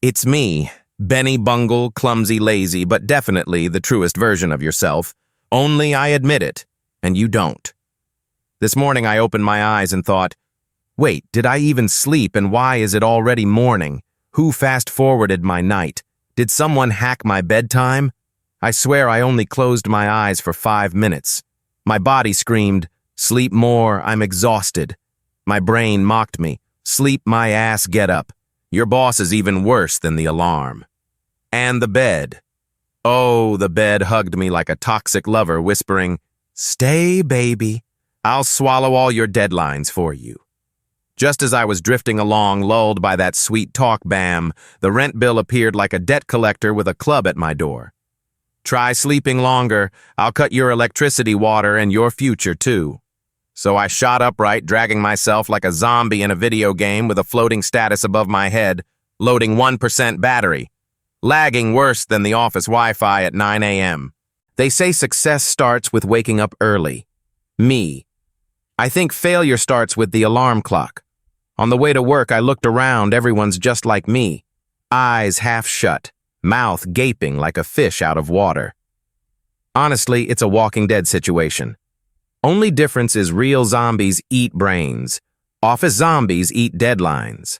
It's me, Benny Bungle, clumsy, lazy, but definitely the truest version of yourself. Only I admit it, and you don't. This morning I opened my eyes and thought, wait, did I even sleep, and why is it already morning? Who fast-forwarded my night? Did someone hack my bedtime? I swear I only closed my eyes for 5 minutes. My body screamed, sleep more, I'm exhausted. My brain mocked me, sleep my ass, get up. Your boss is even worse than the alarm. And the bed. Oh, the bed hugged me like a toxic lover, whispering, stay, baby. I'll swallow all your deadlines for you. Just as I was drifting along, lulled by that sweet talk, bam, the rent bill appeared like a debt collector with a club at my door. Try sleeping longer, I'll cut your electricity, water, and your future too. So I shot upright, dragging myself like a zombie in a video game with a floating status above my head, loading 1% battery, lagging worse than the office Wi-Fi at 9 a.m. They say success starts with waking up early. Me. I think failure starts with the alarm clock. On the way to work, I looked around, everyone's just like me. Eyes half shut, mouth gaping like a fish out of water. Honestly, it's a Walking Dead situation. Only difference is real zombies eat brains. Office zombies eat deadlines.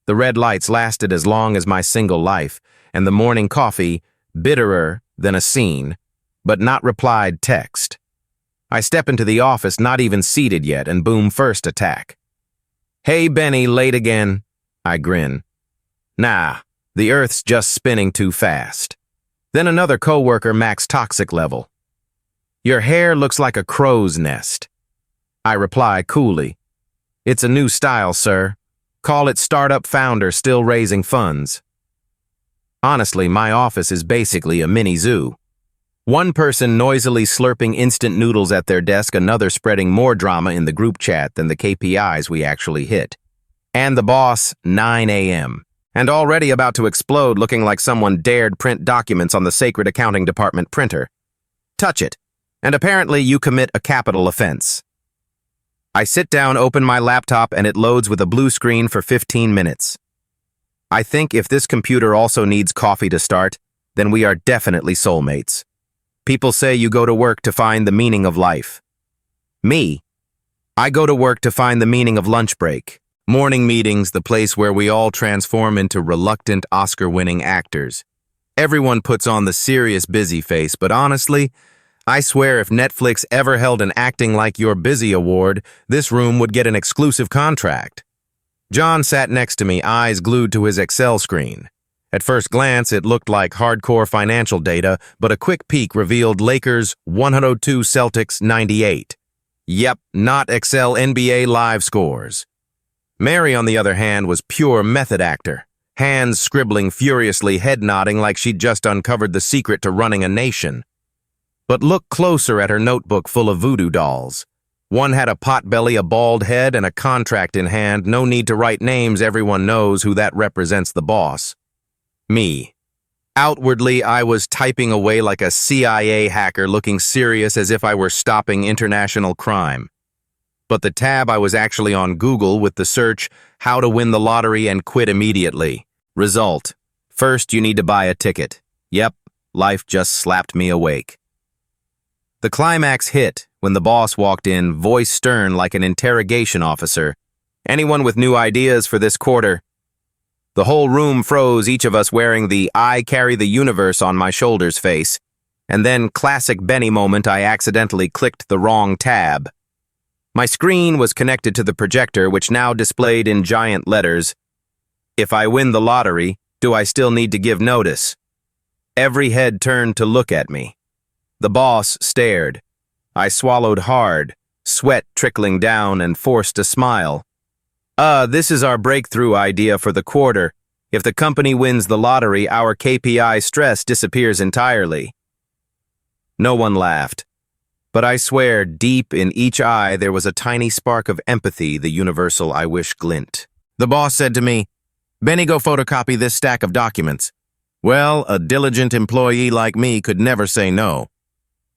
The red lights lasted as long as my single life, and the morning coffee, bitterer than a scene, but not replied text. I step into the office, not even seated yet, and boom, first attack. Hey, Benny, late again. I grin. Nah, the Earth's just spinning too fast. Then another coworker, max toxic level. Your hair looks like a crow's nest. I reply coolly. It's a new style, sir. Call it startup founder still raising funds. Honestly, my office is basically a mini zoo. One person noisily slurping instant noodles at their desk, another spreading more drama in the group chat than the KPIs we actually hit. And the boss, 9 a.m. and already about to explode, looking like someone dared print documents on the sacred accounting department printer. Touch it. And apparently you commit a capital offense. I sit down, open my laptop, and it loads with a blue screen for 15 minutes. I think if this computer also needs coffee to start, then we are definitely soulmates. People say you go to work to find the meaning of life. Me, I go to work to find the meaning of lunch break. Morning meetings, the place where we all transform into reluctant Oscar-winning actors. Everyone puts on the serious busy face, but honestly, I swear if Netflix ever held an Acting Like You're Busy award, this room would get an exclusive contract. John sat next to me, eyes glued to his Excel screen. At first glance, it looked like hardcore financial data, but a quick peek revealed Lakers 102, Celtics 98. Yep, not Excel NBA live scores. Mary, on the other hand, was pure method actor, hands scribbling furiously, head nodding like she'd just uncovered the secret to running a nation. But look closer at her notebook full of voodoo dolls. One had a potbelly, a bald head, and a contract in hand. No need to write names, everyone knows who that represents the boss. Me. Outwardly, I was typing away like a CIA hacker, looking serious as if I were stopping international crime. But the tab I was actually on Google with the search, how to win the lottery and quit immediately. Result. First, you need to buy a ticket. Yep, life just slapped me awake. The climax hit when the boss walked in, voice stern like an interrogation officer. Anyone with new ideas for this quarter? The whole room froze, each of us wearing the I carry the universe on my shoulders face. And then, classic Benny moment, I accidentally clicked the wrong tab. My screen was connected to the projector, which now displayed in giant letters, if I win the lottery, do I still need to give notice? Every head turned to look at me. The boss stared. I swallowed hard, sweat trickling down, and forced a smile. This is our breakthrough idea for the quarter. If the company wins the lottery, our KPI stress disappears entirely. No one laughed. But I swear, deep in each eye there was a tiny spark of empathy, the universal I wish glint. The boss said to me, Benny, go photocopy this stack of documents. Well, a diligent employee like me could never say no.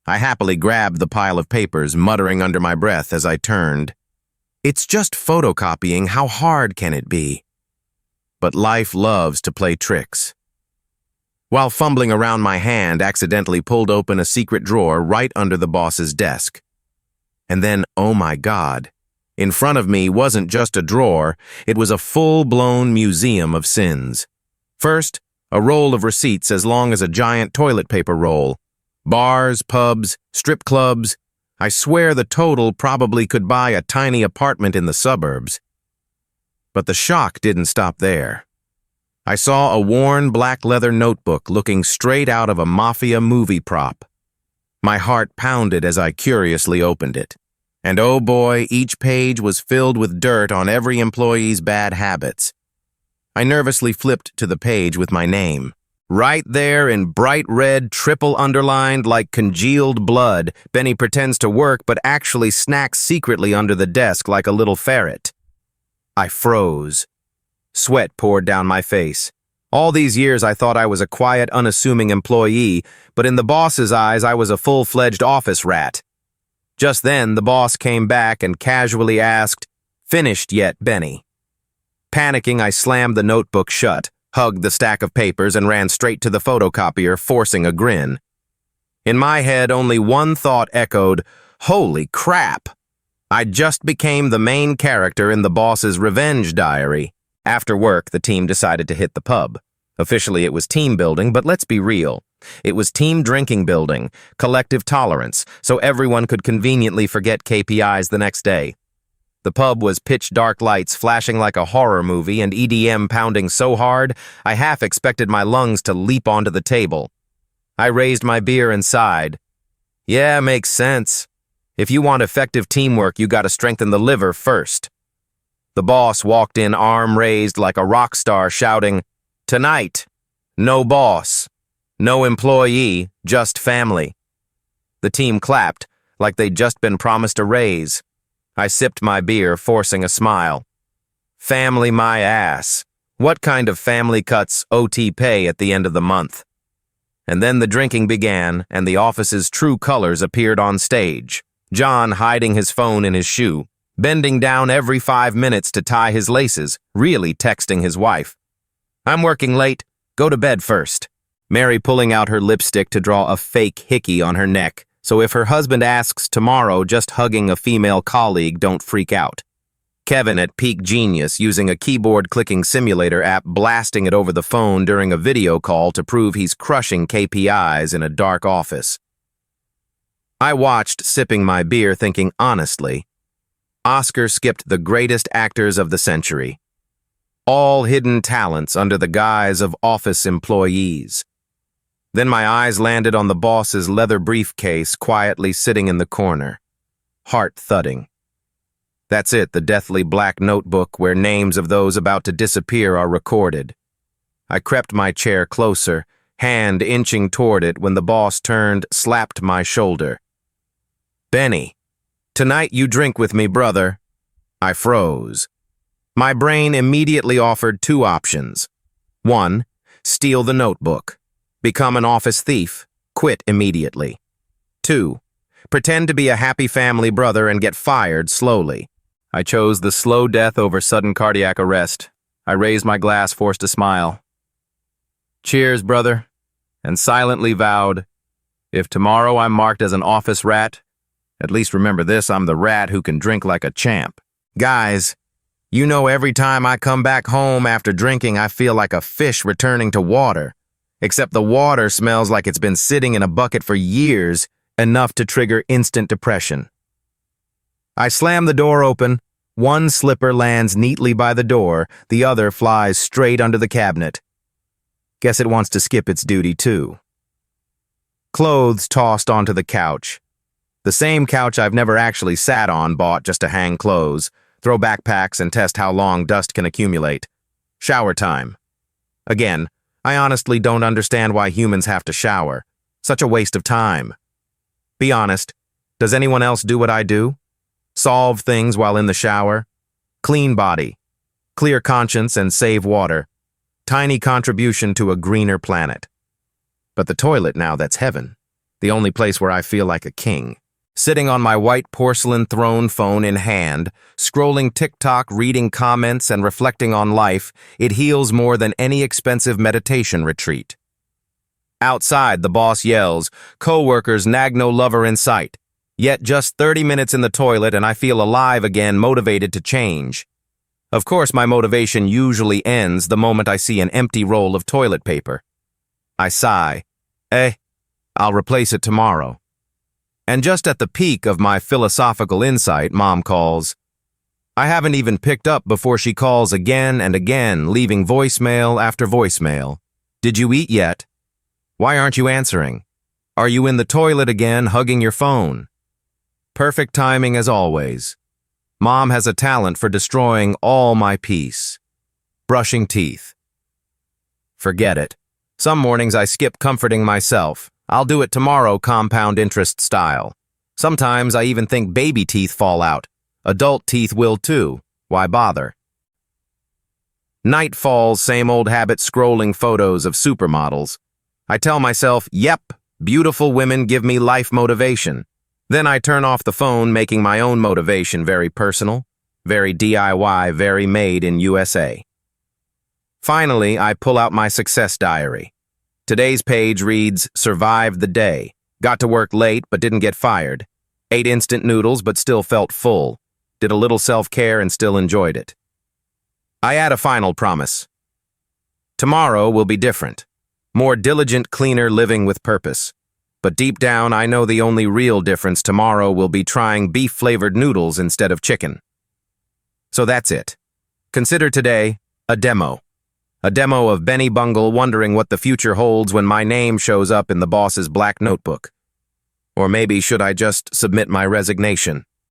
I happily grabbed the pile of papers, muttering under my breath as I turned. It's just photocopying, how hard can it be? but life loves to play tricks. While fumbling around, my hand accidentally pulled open a secret drawer right under the boss's desk. And then, oh my God, in front of me wasn't just a drawer, it was a full-blown museum of sins. First, a roll of receipts as long as a giant toilet paper roll. Bars, pubs, strip clubs. I swear the total probably could buy a tiny apartment in the suburbs. But the shock didn't stop there. I saw a worn black leather notebook looking straight out of a mafia movie prop. My heart pounded as I curiously opened it. And oh boy, each page was filled with dirt on every employee's bad habits. I nervously flipped to the page with my name. Right there in bright red, triple underlined like congealed blood, Benny pretends to work but actually snacks secretly under the desk like a little ferret. I froze. Sweat poured down my face. All these years I thought I was a quiet, unassuming employee, but in the boss's eyes I was a full-fledged office rat. Just then, the boss came back and casually asked, "Finished yet, Benny?" Panicking, I slammed the notebook shut, hugged the stack of papers, and ran straight to the photocopier, forcing a grin. In my head, only one thought echoed, "Holy crap!" I just became the main character in the boss's revenge diary. After work, the team decided to hit the pub. Officially, it was team building, but let's be real. It was team drinking building, collective tolerance, so everyone could conveniently forget KPIs the next day. The pub was pitch-dark lights flashing like a horror movie and EDM pounding so hard, I half expected my lungs to leap onto the table. I raised my beer and sighed. Yeah, makes sense. If you want effective teamwork, you gotta strengthen the liver first. The boss walked in arm raised like a rock star shouting, "Tonight, no boss, no employee, just family." The team clapped like they'd just been promised a raise. I sipped my beer, forcing a smile. Family my ass. What kind of family cuts OT pay at the end of the month? And then the drinking began, and the office's true colors appeared on stage. John hiding his phone in his shoe, bending down every 5 minutes to tie his laces, really texting his wife. "I'm working late. Go to bed first." Mary pulling out her lipstick to draw a fake hickey on her neck, so if her husband asks tomorrow, just hugging a female colleague, don't freak out. Kevin at peak genius using a keyboard-clicking simulator app, blasting it over the phone during a video call to prove he's crushing KPIs in a dark office. I watched, sipping my beer, thinking honestly, Oscar skipped the greatest actors of the century. All hidden talents under the guise of office employees. Then my eyes landed on the boss's leather briefcase quietly sitting in the corner. Heart thudding. That's it, the deathly black notebook where names of those about to disappear are recorded. I crept my chair closer, hand inching toward it when the boss turned, slapped my shoulder. "Benny, tonight you drink with me, brother." I froze. My brain immediately offered 2 options. 1, steal the notebook. Become an office thief. Quit immediately. 2, pretend to be a happy family brother and get fired slowly. I chose the slow death over sudden cardiac arrest. I raised my glass, forced a smile. "Cheers, brother," and silently vowed, if tomorrow I'm marked as an office rat, at least remember this, I'm the rat who can drink like a champ. Guys, you know every time I come back home after drinking, I feel like a fish returning to water. Except the water smells like it's been sitting in a bucket for years, enough to trigger instant depression. I slam the door open. One slipper lands neatly by the door, the other flies straight under the cabinet. Guess it wants to skip its duty too. Clothes tossed onto the couch. The same couch I've never actually sat on, bought just to hang clothes, throw backpacks and test how long dust can accumulate. Shower time. Again, I honestly don't understand why humans have to shower. Such a waste of time. Be honest, does anyone else do what I do? Solve things while in the shower? Clean body, clear conscience and save water. Tiny contribution to a greener planet. But the toilet now, that's heaven. The only place where I feel like a king. Sitting on my white porcelain throne, phone in hand, scrolling TikTok, reading comments, and reflecting on life, it heals more than any expensive meditation retreat. Outside, the boss yells, "Co-workers nag, no lover in sight." Yet just 30 minutes in the toilet and I feel alive again, motivated to change. Of course, my motivation usually ends the moment I see an empty roll of toilet paper. I sigh. I'll replace it tomorrow. And just at the peak of my philosophical insight, Mom calls. I haven't even picked up before she calls again and again, leaving voicemail after voicemail. Did you eat yet? Why aren't you answering? Are you in the toilet again, hugging your phone? Perfect timing as always. Mom has a talent for destroying all my peace. Brushing teeth. Forget it. Some mornings I skip comforting myself. I'll do it tomorrow, compound interest style. Sometimes I even think baby teeth fall out. Adult teeth will too. Why bother? Night falls, same old habit, scrolling photos of supermodels. I tell myself, yep, beautiful women give me life motivation. Then I turn off the phone, making my own motivation very personal, very DIY, very made in USA. Finally, I pull out my success diary. Today's page reads, survived the day. Got to work late, but didn't get fired. Ate instant noodles, but still felt full. Did a little self-care and still enjoyed it. I add a final promise. Tomorrow will be different. More diligent, cleaner living with purpose. But deep down, I know the only real difference tomorrow will be trying beef-flavored noodles instead of chicken. So that's it. Consider today a demo. A demo of Benny Bungle wondering what the future holds when my name shows up in the boss's black notebook. Or maybe should I just submit my resignation?